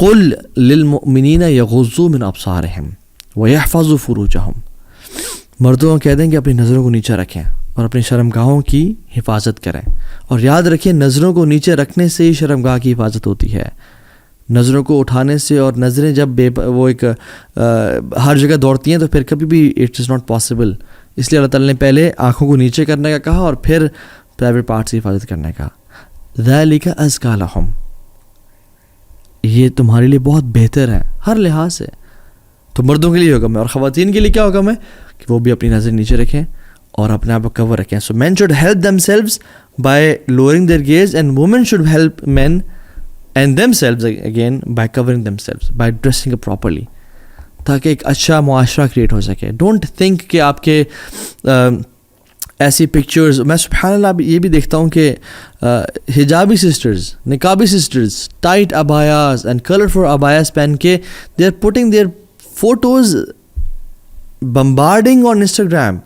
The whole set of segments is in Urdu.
قل للمؤمنین یغضوا من ابصارہم ویحفظوا فروجہم، مردوں کو کہہ دیں کہ اپنی نظروں کو نیچے رکھیں اور اپنی شرمگاہوں کی حفاظت کریں، اور یاد رکھیں نظروں کو نیچے رکھنے سے ہی شرمگاہ کی حفاظت ہوتی ہے. نظروں کو اٹھانے سے، اور نظریں جب وہ ایک ہر جگہ دوڑتی ہیں تو پھر کبھی بھی اٹ از ناٹ پاسبل. اس لیے اللہ تعالیٰ نے پہلے آنکھوں کو نیچے کرنے کا کہا اور پھر پرائیویٹ پارٹ سے حفاظت کرنے کا. ذالک ازکی لہم، یہ تمہارے لیے بہت بہتر ہے ہر لحاظ سے. تو مردوں کے لیے حکم ہے، اور خواتین کے لیے کیا حکم ہے کہ وہ بھی اپنی نظر نیچے رکھیں اور اپنے آپ کو کور رکھیں. So men should help themselves by lowering their gaze, and women should help men and themselves again by covering themselves by dressing properly, تاکہ ایک اچھا معاشرہ کریٹ ہو سکے. ڈونٹ تھنک کہ آپ کے ایسی پکچرز، میں سبحان اللہ یہ بھی دیکھتا ہوں کہ حجابی سسٹرز، نقابی سسٹرز ٹائٹ ابایاز اینڈ کلرفل ابایاز پہن کے they are putting their photos bombarding on Instagram,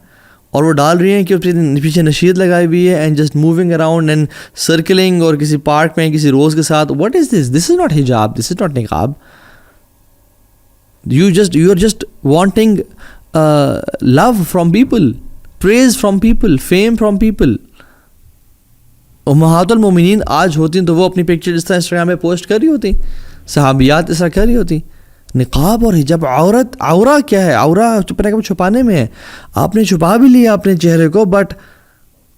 اور وہ ڈال رہی ہیں کہ پیچھے نشید لگائی ہوئی ہے and just moving around and سرکلنگ، اور کسی پارک میں کسی روز کے ساتھ. What is this? This is not حجاب، دس از ناٹ نقاب. You are just wanting love from people, praise from people, fame from people. امہات المومنین آج ہوتی تو وہ اپنی پکچر اس طرح انسٹاگرام پہ پوسٹ کر رہی ہوتی، صحابیات اس طرح کر رہی ہوتی. نقاب اور حجاب، عورہ کیا ہے؟ عورہ چھپانے میں ہے. آپ نے چھپا بھی لیا اپنے چہرے کو، بٹ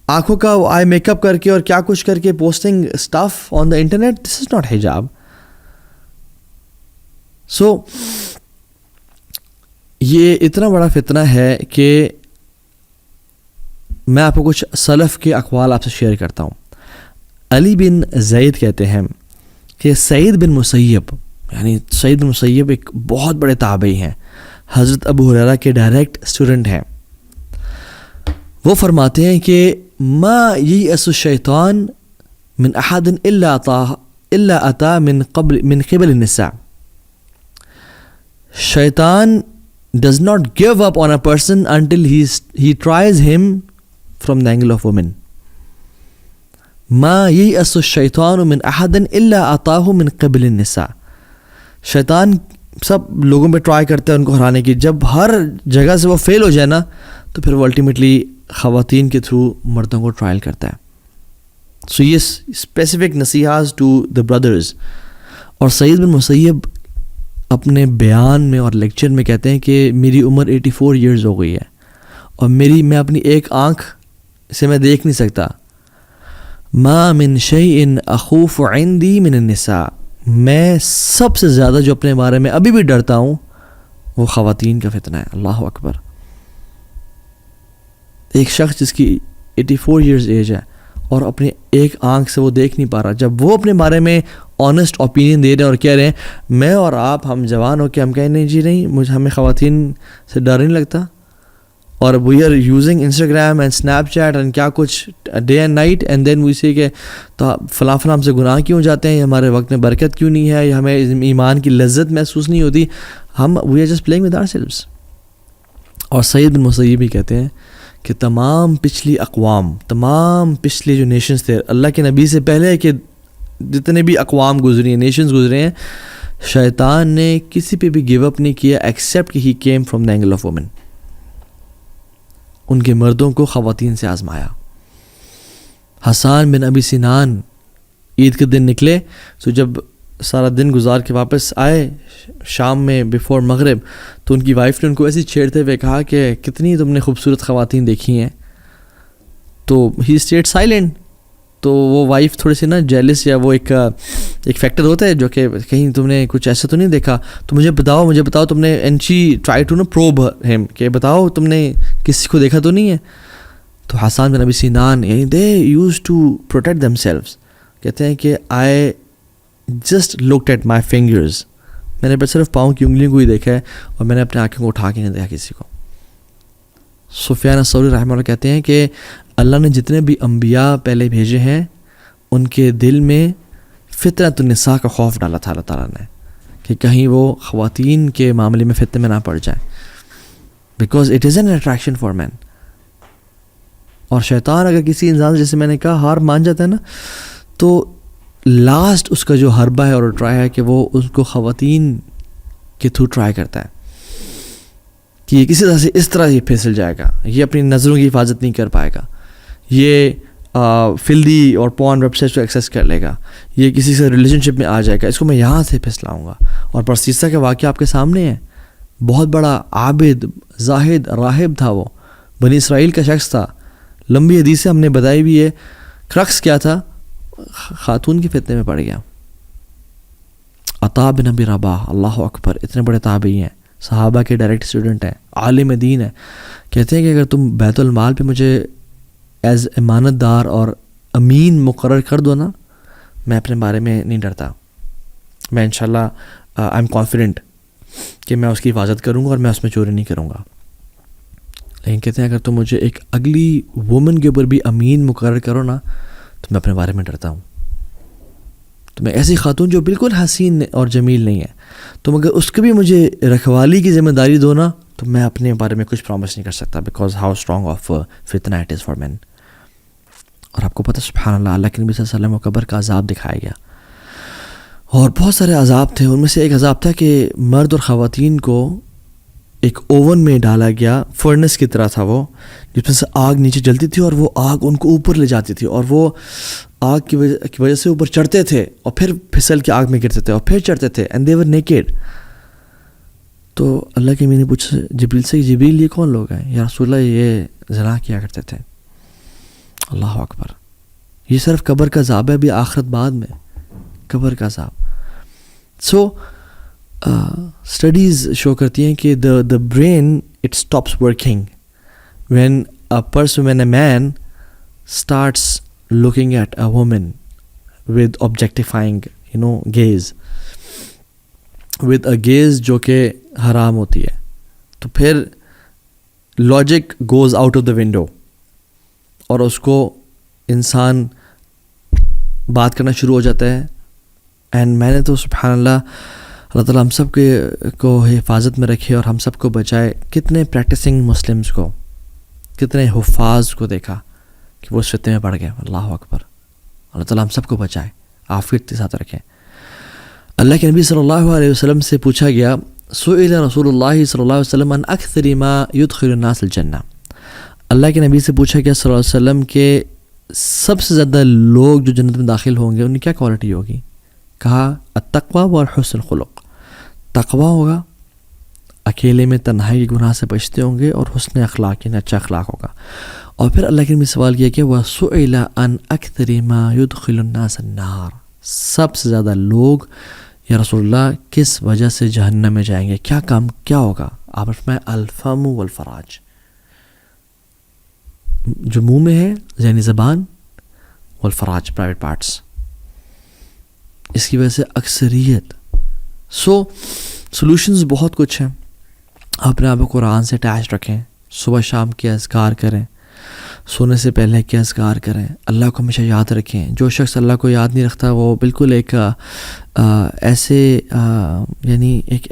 آنکھوں کا آئی میک اپ کر کے اور کیا کچھ کر کے posting stuff on the internet, this is not حجاب. سو یہ اتنا بڑا فتنہ ہے کہ میں آپ کو کچھ سلف کے اقوال آپ سے شیئر کرتا ہوں. علی بن زید کہتے ہیں کہ سعید بن مسیب، یعنی سعید بن مسیب ایک بہت بڑے تابعی ہیں، حضرت ابو ہریرہ کے ڈائریکٹ اسٹوڈنٹ ہیں. وہ فرماتے ہیں کہ ما یئس الشیطان من احد الا اتا من قبل النساء. شیطان does not give up on a person until he tries him from the angle of women. ما ييأس الشيطان من أحد إلا أتاه من قبل النساء. شیطان سب لوگوں پہ ٹرائی کرتا ہے ان کو ہرانے کی، جب ہر جگہ سے وہ فیل ہو جائے نا تو پھر وہ الٹیمیٹلی خواتین کے تھرو مردوں کو ٹرائل کرتا ہے. سو یہ اسپیسیفک نصیحات ٹو دا بردرز. اور سعید بن مسیب اپنے بیان میں اور لیکچر میں کہتے ہیں کہ میری عمر 84 ایئرز ہو گئی ہے اور میں اپنی ایک آنکھ سے میں دیکھ نہیں سکتا. ما من شیء اخوف عندی من النساء. میں سب سے زیادہ جو اپنے بارے میں ابھی بھی ڈرتا ہوں وہ خواتین کا فتنہ ہے. اللہ اکبر. ایک شخص جس کی 84 ایئرز ایج ہے اور اپنی ایک آنکھ سے وہ دیکھ نہیں پا رہا، جب وہ اپنے بارے میں آنیسٹ اوپینین دے رہے ہیں اور کہہ رہے ہیں میں اور آپ ہم جوان ہو کے ہم کہیں نہیں جی نہیں ہمیں خواتین سے ڈر نہیں لگتا، اور we are using Instagram and Snapchat and کیا کچھ day and night, and then we see کہ تو فلاں ہم سے گناہ کیوں جاتے ہیں، ہمارے وقت میں برکت کیوں نہیں ہے، یا ہمیں ایمان کی لذت محسوس نہیں ہوتی، ہم we are just playing with ourselves. اور سعید بن مسیب بھی کہتے ہیں کہ تمام پچھلی اقوام، تمام پچھلے جو نیشنز تھے اللہ کے نبی سے پہلے کہ جتنے بھی اقوام گزری ہیں، نیشنز گزرے ہیں، شیطان نے کسی پہ بھی گیو اپ نہیں کیا ایکسیپٹ کہ he came from the angle of women. ان کے مردوں کو خواتین سے آزمایا. حسان بن ابی سنان عید کے دن نکلے، تو جب سارا دن گزار کے واپس آئے شام میں بیفور مغرب، تو ان کی وائف نے ان کو ایسے چھیڑتے ہوئے کہا کہ کتنی تم نے خوبصورت خواتین دیکھی ہیں. تو ہی اسٹیڈ سائلنٹ. تو وہ وائف تھوڑی سی نا جیلس، یا وہ ایک فیکٹر ہوتا ہے جو کہ کہیں تم نے کچھ ایسا تو نہیں دیکھا، تو مجھے بتاؤ تم نے. And she try to probe him کہ بتاؤ تم نے کسی کو دیکھا تو نہیں ہے. تو حسان بن ابی سنان یعنی they used to protect themselves کہتے ہیں کہ I just looked at my fingers. میں نے بس صرف پاؤں کی انگلیوں کو ہی دیکھا ہے اور میں نے اپنے آنکھوں کو اٹھا کے نہیں دیکھا کسی کو. سفیان الثوری رحمہ اللہ کہتے ہیں کہ اللہ نے جتنے بھی انبیاء پہلے بھیجے ہیں ان کے دل میں فطرت النساء کا خوف ڈالا تھا اللہ تعالیٰ نے کہ کہیں وہ خواتین کے معاملے میں فتنے میں نہ پڑ جائیں، because it is an attraction for men. اور شیطان اگر کسی انسان سے، جیسے میں نے کہا، ہار مان جاتا ہے نا، تو لاسٹ اس کا جو حربہ ہے اور ٹرائی ہے کہ وہ اس کو خواتین کے تھرو ٹرائی کرتا ہے کہ یہ کسی طرح سے اس طرح یہ پھسل جائے گا, یہ اپنی نظروں کی حفاظت نہیں کر پائے گا, یہ فلدی اور پورن ویب سائٹس کو ایکسیس کر لے گا, یہ کسی سے ریلیشن شپ میں آ جائے گا, اس کو میں یہاں سے پھسلاؤں گا. اور پرسیسہ کا واقعہ آپ کے سامنے ہے. بہت بڑا عابد, زاہد, راہب تھا, وہ بنی اسرائیل کا شخص تھا. لمبی حدیثیں ہم نے بتائی بھی ہے. کرکس کیا تھا؟ خاتون کے فتنے میں پڑ گیا. عطا بن ابی رباح, اللہ اکبر, اتنے بڑے تابعی ہیں, صحابہ کے ڈائریکٹ اسٹوڈنٹ ہیں, عالم دین ہیں. کہتے ہیں کہ اگر تم بیت المال پہ مجھے ایز امانت دار اور امین مقرر کر دو نا, میں اپنے بارے میں نہیں ڈرتا, میں انشاءاللہ آئی ایم کانفیڈنٹ کہ میں اس کی حفاظت کروں گا اور میں اس میں چوری نہیں کروں گا. لیکن کہتے ہیں اگر تم مجھے ایک اگلی وومن کے اوپر بھی امین مقرر کرو نا, تو میں اپنے بارے میں ڈرتا ہوں. تو میں ایسی خاتون جو بالکل حسین اور جمیل نہیں ہے, تم اگر اس کو بھی مجھے رکھوالی کی ذمہ داری دو نا, تو میں اپنے بارے میں کچھ پرومس نہیں کر سکتا, بیکاز ہاؤ اسٹرانگ آف فتنہ اٹ از فار مین. اور آپ کو پتہ سبحان اللہ, اللہ کے نبی صلی اللہ علیہ وسلم کو قبر کا عذاب دکھایا گیا, اور بہت سارے عذاب تھے. ان میں سے ایک عذاب تھا کہ مرد اور خواتین کو ایک اوون میں ڈالا گیا, فرنس کی طرح تھا وہ, جس میں سے آگ نیچے جلتی تھی اور وہ آگ ان کو اوپر لے جاتی تھی, اور وہ آگ کی وجہ سے اوپر چڑھتے تھے اور پھر پھسل کے آگ میں گرتے تھے اور پھر چڑھتے تھے, اینڈ دے ور نیکیڈ. تو اللہ کے میں نے پوچھا جبریل سے, جبریل یہ کون لوگ ہیں یا رسول اللہ؟ یہ زنا کیا کرتے تھے. اللہ اکبر, یہ صرف قبر کا عذاب ہے, ابھی آخرت بعد میں قبر کا عذاب. سو اسٹڈیز شو کرتی ہیں کہ the brain it stops working when a man starts looking at a woman with objectifying gaze, with a gaze جو کہ حرام ہوتی ہے, تو پھر logic goes out of the window اور اس کو انسان بات کرنا شروع ہو جاتا ہے. اینڈ میں نے تو سبحان اللہ, اللہ تعالیٰ ہم سب کو حفاظت میں رکھے اور ہم سب کو بچائے. کتنے پریکٹسنگ مسلمس کو, کتنے حفاظ کو دیکھا کہ وہ اس فتنے میں پڑ گئے. اللہ اکبر, اللہ تعالیٰ ہم سب کو بچائے, عافیت کے ساتھ رکھیں. اللہ کے نبی صلی اللہ علیہ وسلم سے پوچھا گیا, سئل رسول اللہ صلی اللہ علیہ وسلم عن اکثر ما يدخل الناس الجنہ. اللہ کے نبی سے پوچھا گیا صلی اللہ علیہ وسلم کہ سب سے زیادہ لوگ جو جنت میں داخل ہوں گے ان کی کیا کوالٹی ہوگی؟ کہا التقوی والحسن الخلق. تقوی ہوگا, اکیلے میں تنہائی کے گناہ سے بچتے ہوں گے, اور حسن اخلاق یعنی اچھا اخلاق ہوگا. اور پھر اللہ کے نبی سوال کیا کہ وَسُئِلَ عَنْ أَكْثَرِ مَا يُدْخِلُ النَّاسَ النَّارِ. سب سے زیادہ لوگ یا رسول اللہ کس وجہ سے جہنم میں جائیں گے, کیا کام کیا ہوگا؟ آپ فرمائیں الفم والفراج, جو منہ میں ہے یعنی زبان, والفراج پرائیویٹ پارٹس, اس کی وجہ سے اکثریت. سو سولوشنز بہت کچھ ہیں. اپنے آپ کو قرآن سے اٹیچ رکھیں, صبح شام کے اذکار کریں, سونے سے پہلے کے اذکار کریں, اللہ کو ہمیشہ یاد رکھیں. جو شخص اللہ کو یاد نہیں رکھتا وہ بالکل ایک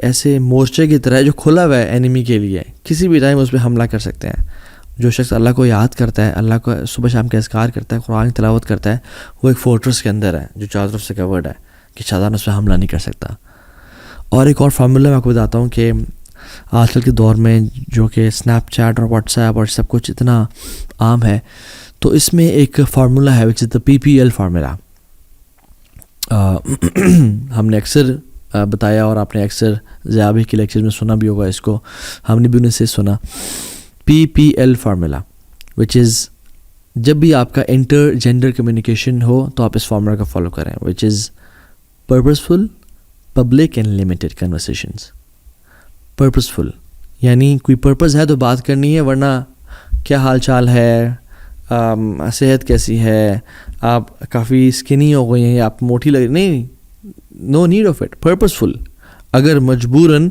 ایسے مورچے کی طرح ہے جو کھلا ہوا ہے اینیمی کے لیے, کسی بھی ٹائم اس پہ حملہ کر سکتے ہیں. جو شخص اللہ کو یاد کرتا ہے, اللہ کو صبح شام کے اذکار کرتا ہے, قرآن کی تلاوت کرتا ہے, وہ ایک فورٹرس کے اندر ہے جو چاروں طرف سے کورڈ ہے کہ شیطان اس پہ حملہ نہیں کر سکتا. اور ایک اور فارمولا میں آپ کو بتاتا ہوں کہ آج کل کے دور میں جو کہ اسنیپ چیٹ اور واٹس ایپ اور سب کچھ اتنا عام ہے, تو اس میں ایک فارمولا ہے وچ از دا PPL فارمولا. ہم نے اکثر بتایا اور آپ نے اکثر ضیابی کے لیکچر میں سنا بھی ہوگا اس کو, ہم نے بھی انہیں سے سنا. PPL فارمولا وچ از, جب بھی آپ کا انٹر جینڈر کمیونیکیشن ہو تو آپ اس فارمولا کو فالو کریں, which is purposeful, public and limited conversations. Purposeful یعنی کوئی پرپز ہے تو بات کرنی ہے, ورنہ کیا حال چال ہے, صحت کیسی ہے, آپ کافی اسکنی ہو گئی ہیں, آپ موٹی لگ رہی, نہیں, no need of it. Purposeful. اگر مجبوراً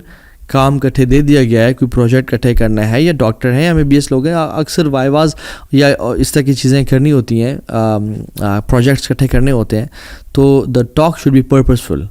کام کٹھے دے دیا گیا ہے, کوئی پروجیکٹ کٹھے کرنا ہے, یا ڈاکٹر ہیں یا MBBS لوگ ہیں, اکثر وائواز یا اس طرح کی چیزیں کرنی ہوتی ہیں, پروجیکٹس کٹھے کرنے ہوتے ہیں, تو the talk should be purposeful.